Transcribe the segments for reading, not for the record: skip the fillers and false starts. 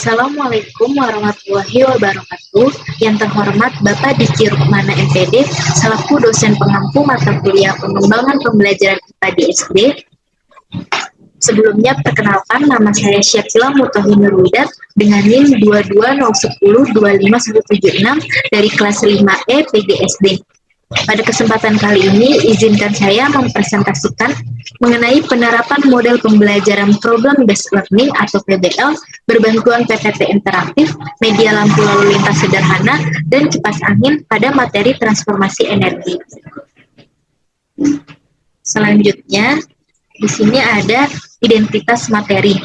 Assalamualaikum warahmatullahi wabarakatuh. Yang terhormat Bapak Diki Rukmana MPD, selaku dosen pengampu mata kuliah pengembangan pembelajaran IPA di SD. Sebelumnya perkenalkan, nama saya Syakila Mutahini Nurwidat dengan NIM 220102576 dari kelas 5E PGSD. Pada kesempatan kali ini, izinkan saya mempresentasikan mengenai penerapan model pembelajaran Problem Based Learning atau PBL berbantuan PPT interaktif, media lampu lalu lintas sederhana, dan kipas angin pada materi transformasi energi. Selanjutnya, di sini ada identitas materi.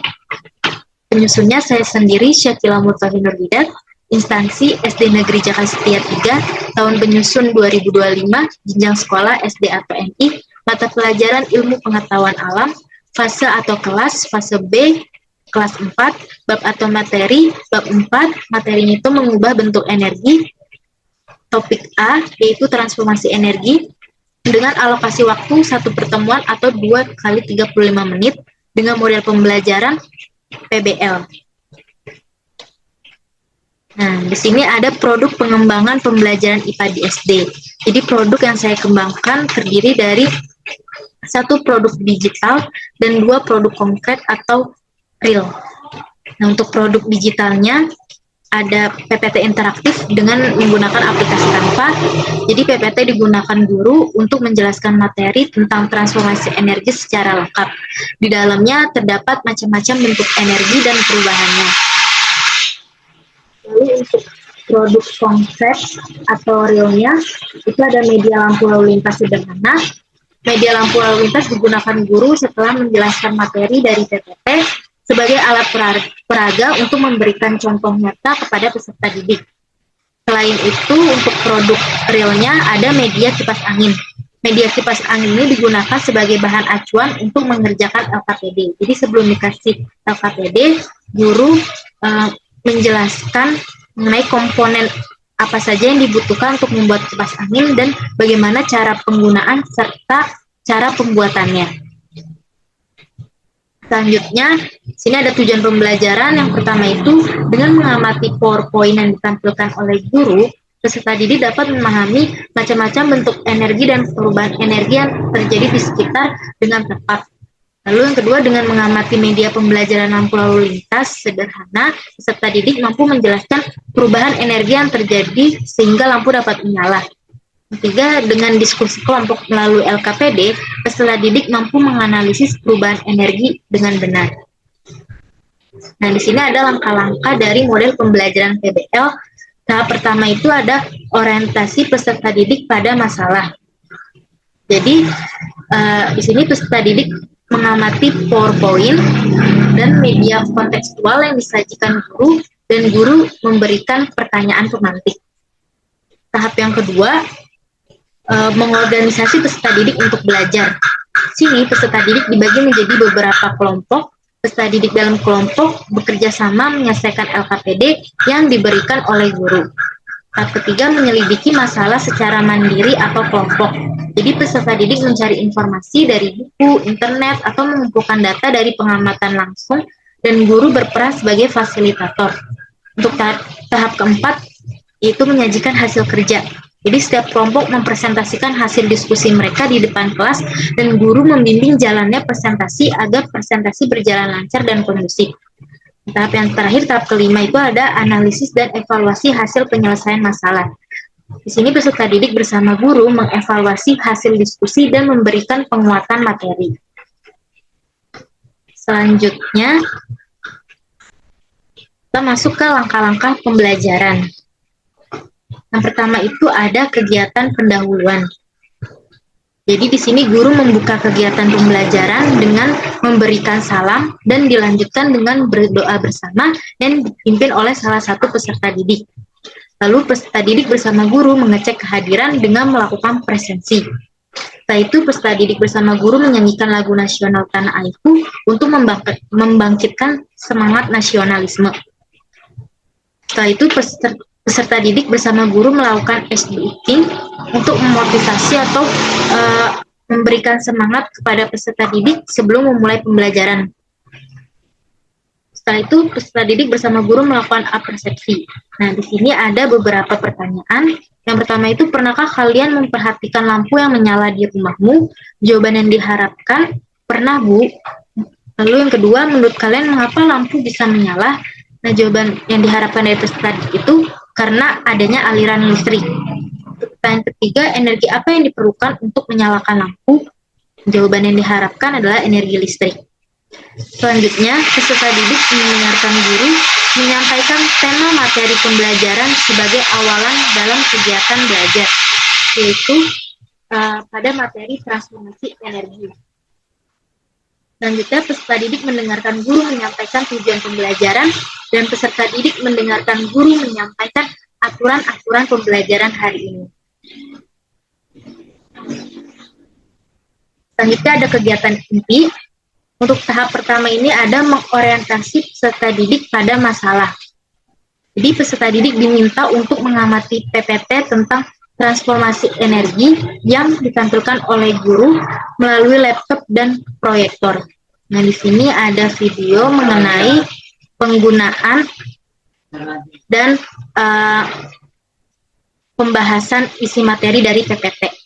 Penyusunnya saya sendiri, Syakila Mutahini Nurwidat, instansi SD Negeri Jakarta Setia 3, tahun penyusun 2025, jenjang sekolah SD atau MI, mata pelajaran ilmu pengetahuan alam, fase atau kelas, fase B, kelas 4, bab atau materi, bab 4, materinya itu mengubah bentuk energi, topik A, yaitu transformasi energi, dengan alokasi waktu 1 pertemuan atau 2 kali 35 menit, dengan model pembelajaran PBL. Nah, di sini ada produk pengembangan pembelajaran IPA di SD. Jadi produk yang saya kembangkan terdiri dari 1 produk digital dan 2 produk konkret atau real. Nah, untuk produk digitalnya ada PPT interaktif dengan menggunakan aplikasi Canva. Jadi PPT digunakan guru untuk menjelaskan materi tentang transformasi energi secara lengkap. Di dalamnya terdapat macam-macam bentuk energi dan perubahannya. Lalu untuk produk konkret atau realnya, itu ada media lampu lalu lintas sederhana. Media lampu lalu lintas digunakan guru setelah menjelaskan materi dari PPT sebagai alat peraga untuk memberikan contoh nyata kepada peserta didik. Selain itu, untuk produk realnya ada media kipas angin. Media kipas angin ini digunakan sebagai bahan acuan untuk mengerjakan LKPD. Jadi sebelum dikasih LKPD, guru menjelaskan mengenai komponen apa saja yang dibutuhkan untuk membuat kipas angin dan bagaimana cara penggunaan serta cara pembuatannya. Selanjutnya, sini ada tujuan pembelajaran. Yang pertama itu, dengan mengamati PowerPoint yang ditampilkan oleh guru, peserta didik dapat memahami macam-macam bentuk energi dan perubahan energi yang terjadi di sekitar dengan tepat. Lalu yang kedua, dengan mengamati media pembelajaran lampu lalu lintas sederhana, peserta didik mampu menjelaskan perubahan energi yang terjadi sehingga lampu dapat menyala. Ketiga, dengan diskusi kelompok melalui LKPD, peserta didik mampu menganalisis perubahan energi dengan benar. Nah, di sini ada langkah-langkah dari model pembelajaran PBL. Tahap pertama itu ada orientasi peserta didik pada masalah. Jadi, di sini peserta didik mengamati PowerPoint dan media kontekstual yang disajikan guru, dan guru memberikan pertanyaan pemantik. Tahap yang kedua, mengorganisasi peserta didik untuk belajar. Sini peserta didik dibagi menjadi beberapa kelompok. Peserta didik dalam kelompok bekerja sama menyelesaikan LKPD yang diberikan oleh guru. Tahap ketiga, menyelidiki masalah secara mandiri atau kelompok. Jadi peserta didik mencari informasi dari buku, internet, atau mengumpulkan data dari pengamatan langsung, dan guru berperan sebagai fasilitator. Untuk tahap keempat, yaitu menyajikan hasil kerja. Jadi setiap kelompok mempresentasikan hasil diskusi mereka di depan kelas, dan guru membimbing jalannya presentasi agar presentasi berjalan lancar dan kondusif. Tahap yang terakhir, tahap kelima itu ada analisis dan evaluasi hasil penyelesaian masalah. Di sini peserta didik bersama guru mengevaluasi hasil diskusi dan memberikan penguatan materi. Selanjutnya, kita masuk ke langkah-langkah pembelajaran. Yang pertama itu ada kegiatan pendahuluan. Jadi di sini guru membuka kegiatan pembelajaran dengan memberikan salam dan dilanjutkan dengan berdoa bersama dan dipimpin oleh salah satu peserta didik. Lalu peserta didik bersama guru mengecek kehadiran dengan melakukan presensi. Setelah itu peserta didik bersama guru menyanyikan lagu nasional Tanah Airku untuk membangkitkan semangat nasionalisme. Setelah itu peserta didik bersama guru melakukan ice breaking untuk memotivasi atau memberikan semangat kepada peserta didik sebelum memulai pembelajaran. Setelah itu peserta didik bersama guru melakukan apresepsi. Nah, di sini ada beberapa pertanyaan. Yang pertama itu, pernahkah kalian memperhatikan lampu yang menyala di rumahmu? Jawaban yang diharapkan, pernah Bu. Lalu yang kedua, menurut kalian mengapa lampu bisa menyala? Nah, jawaban yang diharapkan dari peserta didik itu karena adanya aliran listrik. Pertanyaan ketiga, energi apa yang diperlukan untuk menyalakan lampu? Jawaban yang diharapkan adalah energi listrik. Selanjutnya, peserta didik mendengarkan guru menyampaikan tema materi pembelajaran sebagai awalan dalam kegiatan belajar, yaitu pada materi transformasi energi. Selanjutnya, peserta didik mendengarkan guru menyampaikan tujuan pembelajaran, dan peserta didik mendengarkan guru menyampaikan aturan-aturan pembelajaran hari ini. Selanjutnya ada kegiatan inti. Untuk tahap pertama ini ada mengorientasi peserta didik pada masalah. Jadi peserta didik diminta untuk mengamati PPT tentang transformasi energi yang ditampilkan oleh guru melalui laptop dan proyektor. Nah, di sini ada video mengenai penggunaan dan pembahasan isi materi dari PPT.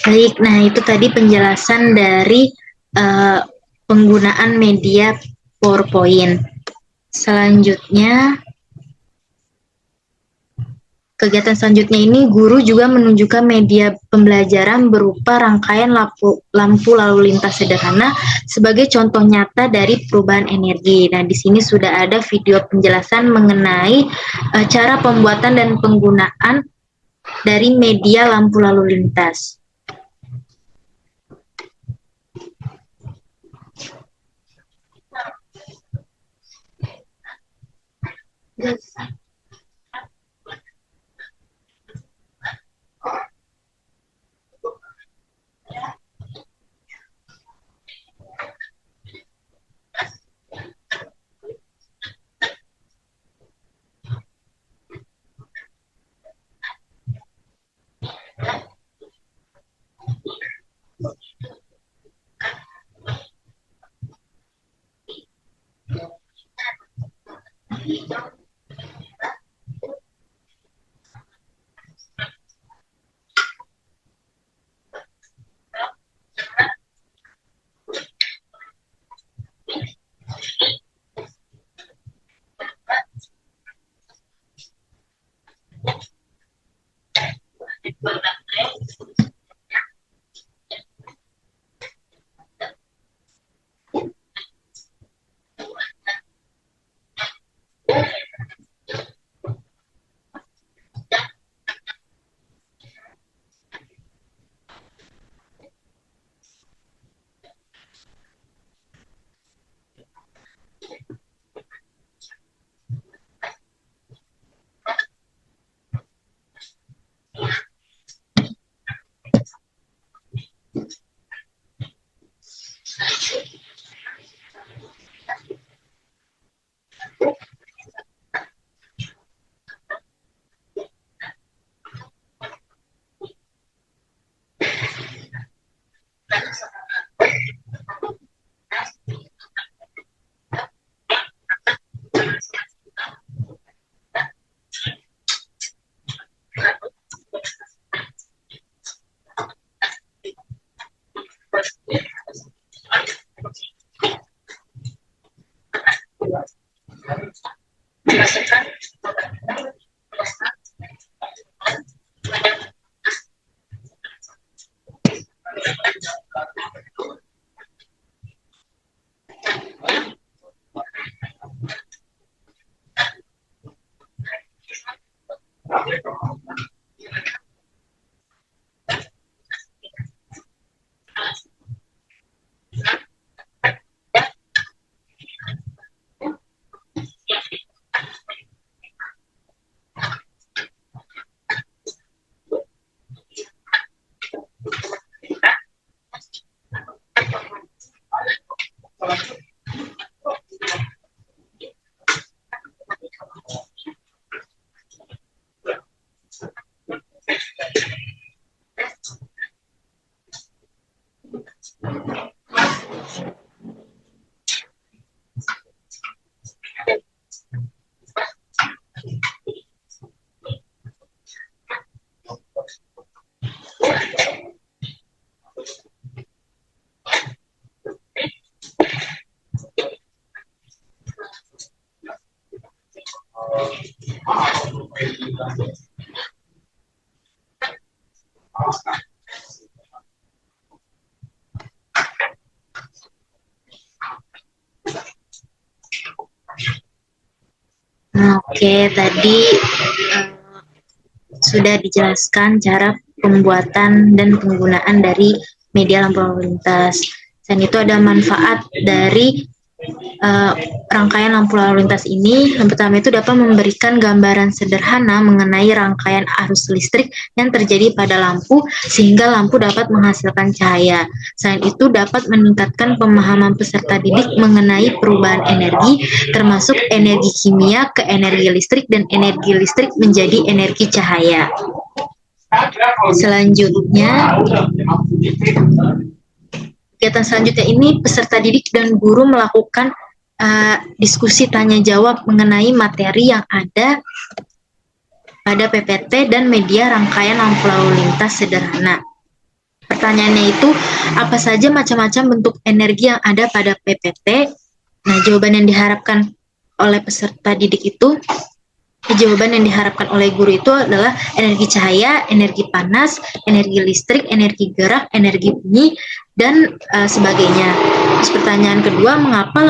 Baik, nah itu tadi penjelasan dari uh, penggunaan media PowerPoint. Selanjutnya, kegiatan selanjutnya ini guru juga menunjukkan media pembelajaran berupa rangkaian lampu lalu lintas sederhana sebagai contoh nyata dari perubahan energi. Nah, di sini sudah ada video penjelasan mengenai cara pembuatan dan penggunaan dari media lampu lalu lintas. Yes. Oke, tadi uh, sudah dijelaskan cara pembuatan dan penggunaan dari media lampu lalu lintas. Dan itu ada manfaat dari uh, rangkaian lampu lalu lintas ini. Yang pertama itu dapat memberikan gambaran sederhana mengenai rangkaian arus listrik yang terjadi pada lampu sehingga lampu dapat menghasilkan cahaya. Selain itu dapat meningkatkan pemahaman peserta didik mengenai perubahan energi termasuk energi kimia ke energi listrik dan energi listrik menjadi energi cahaya. Selanjutnya, kegiatan selanjutnya ini peserta didik dan guru melakukan diskusi tanya jawab mengenai materi yang ada pada PPT dan media rangkaian lampu lalu lintas sederhana. Pertanyaannya itu, apa saja macam-macam bentuk energi yang ada pada PPT? Nah, jawaban yang diharapkan oleh peserta didik itu, jawaban yang diharapkan oleh guru itu adalah energi cahaya, energi panas, energi listrik, energi gerak, energi bunyi, dan sebagainya. Terus pertanyaan kedua, mengapa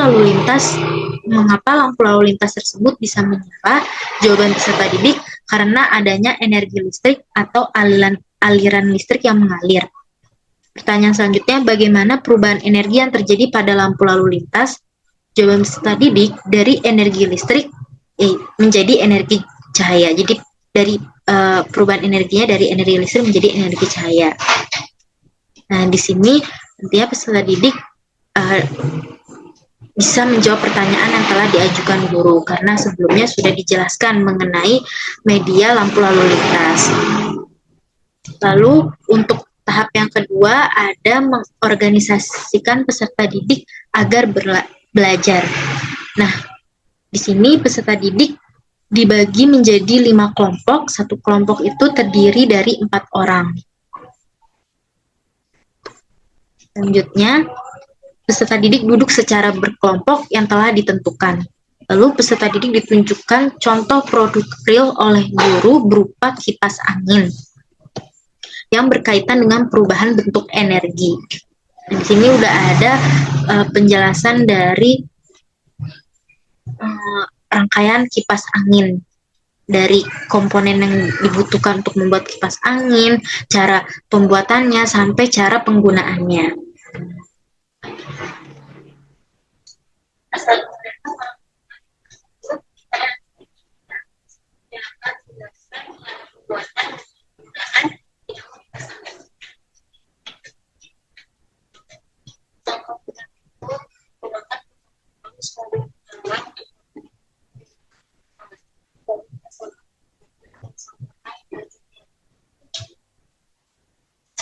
lampu lalu lintas tersebut bisa menyala? Jawaban peserta didik, karena adanya energi listrik atau aliran listrik yang mengalir. Pertanyaan selanjutnya, bagaimana perubahan energi yang terjadi pada lampu lalu lintas? Jawaban peserta didik, dari energi listrik menjadi energi cahaya. Jadi dari perubahan energinya dari energi listrik menjadi energi cahaya. Nah, di sini nantinya peserta didik bisa menjawab pertanyaan yang telah diajukan guru karena sebelumnya sudah dijelaskan mengenai media lampu lalu lintas. Lalu untuk tahap yang kedua ada mengorganisasikan peserta didik agar belajar. Nah, di sini peserta didik dibagi menjadi 5 kelompok. Satu kelompok itu terdiri dari 4 orang. Selanjutnya, peserta didik duduk secara berkelompok yang telah ditentukan. Lalu peserta didik ditunjukkan contoh produk real oleh guru berupa kipas angin yang berkaitan dengan perubahan bentuk energi. Di sini udah ada penjelasan dari rangkaian kipas angin, dari komponen yang dibutuhkan untuk membuat kipas angin, cara pembuatannya, sampai cara penggunaannya.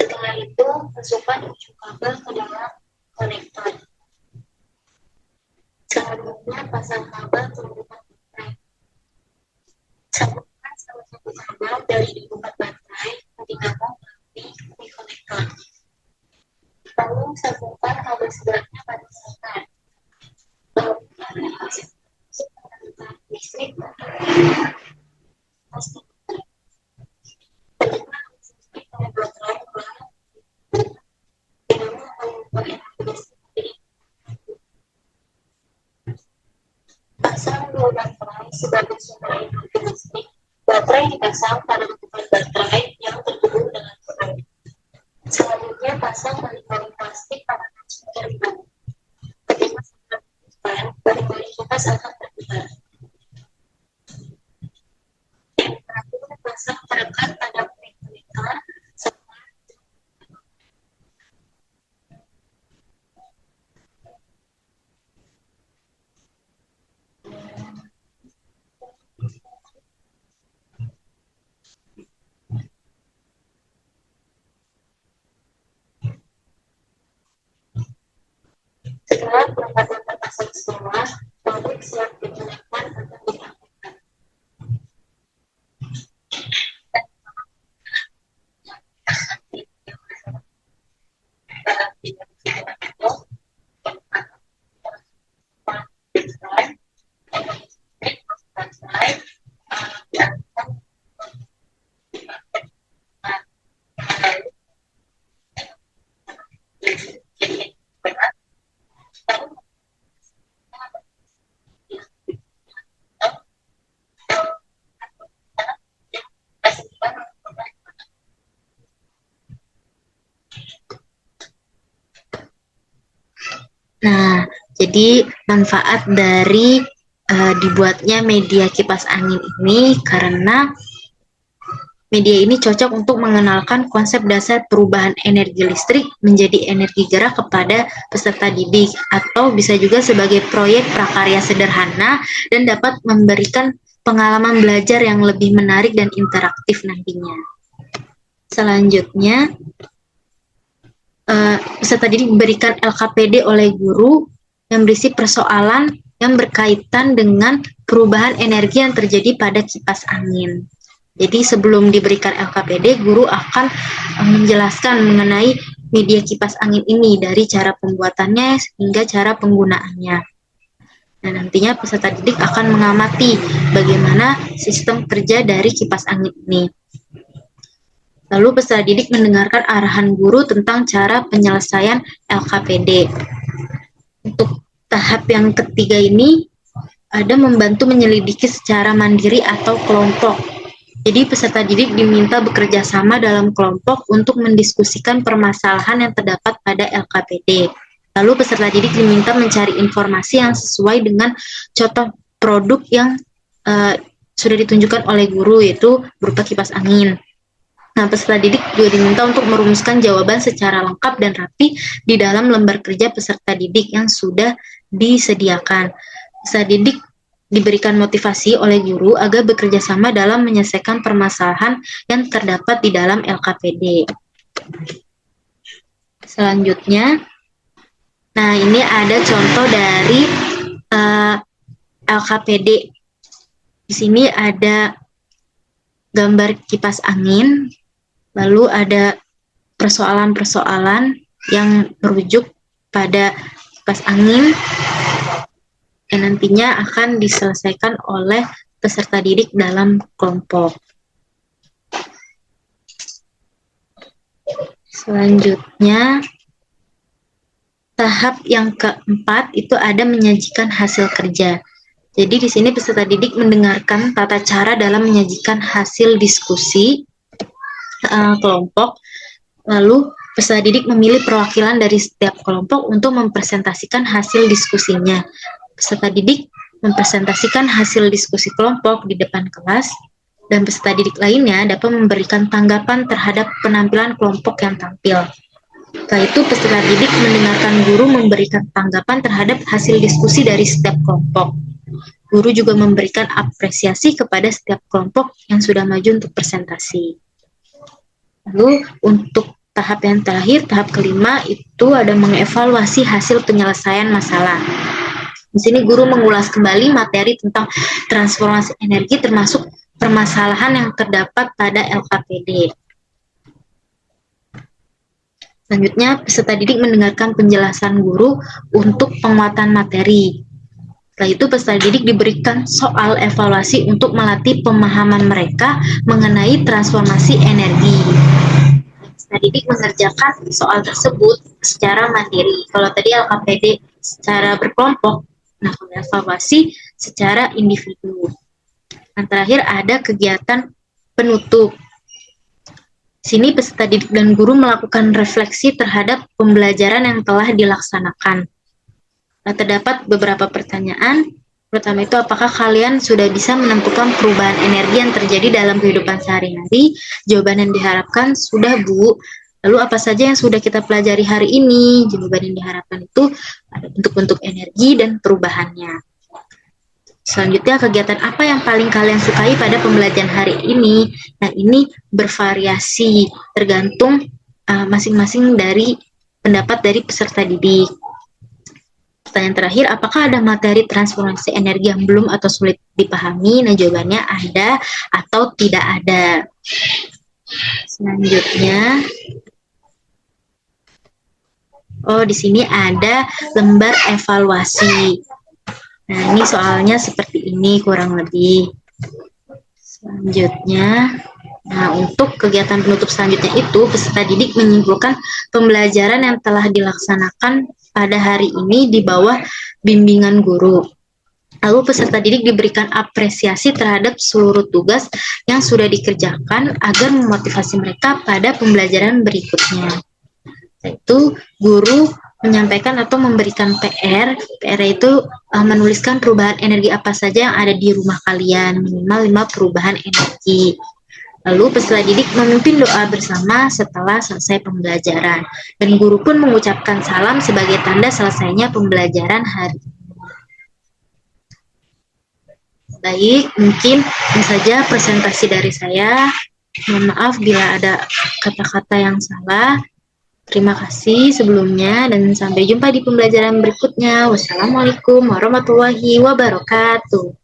Setelah itu, masukkan ujung kabel ke dalam konektor. Selanjutnya, pasang kabel ke empat baterai. Sambungkan salah satu kabel dari empat baterai ke dinamo di konektor. Lalu sambungkan kabel sebelahnya pada sekat. Lakukan listrik pasang dua baterai sebagai sumber energi listrik. Baterai dipasang pada bentukan baterai yang terhubung dengan baterai. Selanjutnya pasang baling-baling plastik pada transmitter ban. Ketika sudah ban, baling-baling kipas akan terbuka. Yang terakhir, pasang perekat pada konektor. Setelah perangkat yang terpasang semua, pabrik siap Jadi manfaat dari dibuatnya media kipas angin ini karena media ini cocok untuk mengenalkan konsep dasar perubahan energi listrik menjadi energi gerak kepada peserta didik, atau bisa juga sebagai proyek prakarya sederhana dan dapat memberikan pengalaman belajar yang lebih menarik dan interaktif nantinya. Selanjutnya, peserta didik diberikan LKPD oleh guru yang berisi persoalan yang berkaitan dengan perubahan energi yang terjadi pada kipas angin. Jadi sebelum diberikan LKPD, guru akan menjelaskan mengenai media kipas angin ini dari cara pembuatannya hingga cara penggunaannya. Nah, nantinya peserta didik akan mengamati bagaimana sistem kerja dari kipas angin ini. Lalu peserta didik mendengarkan arahan guru tentang cara penyelesaian LKPD. Untuk tahap yang ketiga ini ada membantu menyelidiki secara mandiri atau kelompok. Jadi peserta didik diminta bekerja sama dalam kelompok untuk mendiskusikan permasalahan yang terdapat pada LKPD. Lalu peserta didik diminta mencari informasi yang sesuai dengan contoh produk yang sudah ditunjukkan oleh guru, yaitu berupa kipas angin. Nah, peserta didik juga diminta untuk merumuskan jawaban secara lengkap dan rapi di dalam lembar kerja peserta didik yang sudah disediakan. Peserta didik diberikan motivasi oleh guru agar bekerja sama dalam menyelesaikan permasalahan yang terdapat di dalam LKPD. Selanjutnya, nah ini ada contoh dari LKPD. Di sini ada gambar kipas angin, lalu ada persoalan-persoalan yang merujuk pada kipas angin yang nantinya akan diselesaikan oleh peserta didik dalam kelompok. Selanjutnya, tahap yang keempat itu ada menyajikan hasil kerja. Jadi di sini peserta didik mendengarkan tata cara dalam menyajikan hasil diskusi kelompok, lalu peserta didik memilih perwakilan dari setiap kelompok untuk mempresentasikan hasil diskusinya. Peserta didik mempresentasikan hasil diskusi kelompok di depan kelas, dan peserta didik lainnya dapat memberikan tanggapan terhadap penampilan kelompok yang tampil. Setelah itu, peserta didik mendengarkan guru memberikan tanggapan terhadap hasil diskusi dari setiap kelompok. Guru juga memberikan apresiasi kepada setiap kelompok yang sudah maju untuk presentasi. Lalu, untuk tahap yang terakhir, tahap kelima, itu ada mengevaluasi hasil penyelesaian masalah. Di sini guru mengulas kembali materi tentang transformasi energi termasuk permasalahan yang terdapat pada LKPD. Selanjutnya, peserta didik mendengarkan penjelasan guru untuk penguatan materi. Setelah itu, peserta didik diberikan soal evaluasi untuk melatih pemahaman mereka mengenai transformasi energi. Peserta didik mengerjakan soal tersebut secara mandiri. Kalau tadi LKPD secara berkelompok, nah evaluasi secara individu. Yang terakhir ada kegiatan penutup. Sini peserta didik dan guru melakukan refleksi terhadap pembelajaran yang telah dilaksanakan. Nah, terdapat beberapa pertanyaan. Pertama itu, apakah kalian sudah bisa menentukan perubahan energi yang terjadi dalam kehidupan sehari-hari? Jawaban yang diharapkan sudah, Bu. Lalu apa saja yang sudah kita pelajari hari ini? Jawaban yang diharapkan itu ada bentuk-bentuk energi dan perubahannya. Selanjutnya, kegiatan apa yang paling kalian sukai pada pembelajaran hari ini? Nah, ini bervariasi tergantung masing-masing dari pendapat dari peserta didik. Pertanyaan terakhir, apakah ada materi transformasi energi yang belum atau sulit dipahami? Nah, jawabannya ada atau tidak ada. Selanjutnya, di sini ada lembar evaluasi. Nah, ini soalnya seperti ini kurang lebih. Selanjutnya, nah untuk kegiatan penutup selanjutnya itu, peserta didik menyimpulkan pembelajaran yang telah dilaksanakan pada hari ini di bawah bimbingan guru. Lalu peserta didik diberikan apresiasi terhadap seluruh tugas yang sudah dikerjakan agar memotivasi mereka pada pembelajaran berikutnya. Yaitu guru menyampaikan atau memberikan PR. PR itu menuliskan perubahan energi apa saja yang ada di rumah kalian, minimal 5 perubahan energi. Lalu peserta didik memimpin doa bersama setelah selesai pembelajaran. Dan guru pun mengucapkan salam sebagai tanda selesainya pembelajaran hari. Baik, mungkin ini saja presentasi dari saya. Mohon maaf bila ada kata-kata yang salah. Terima kasih sebelumnya dan sampai jumpa di pembelajaran berikutnya. Wassalamualaikum warahmatullahi wabarakatuh.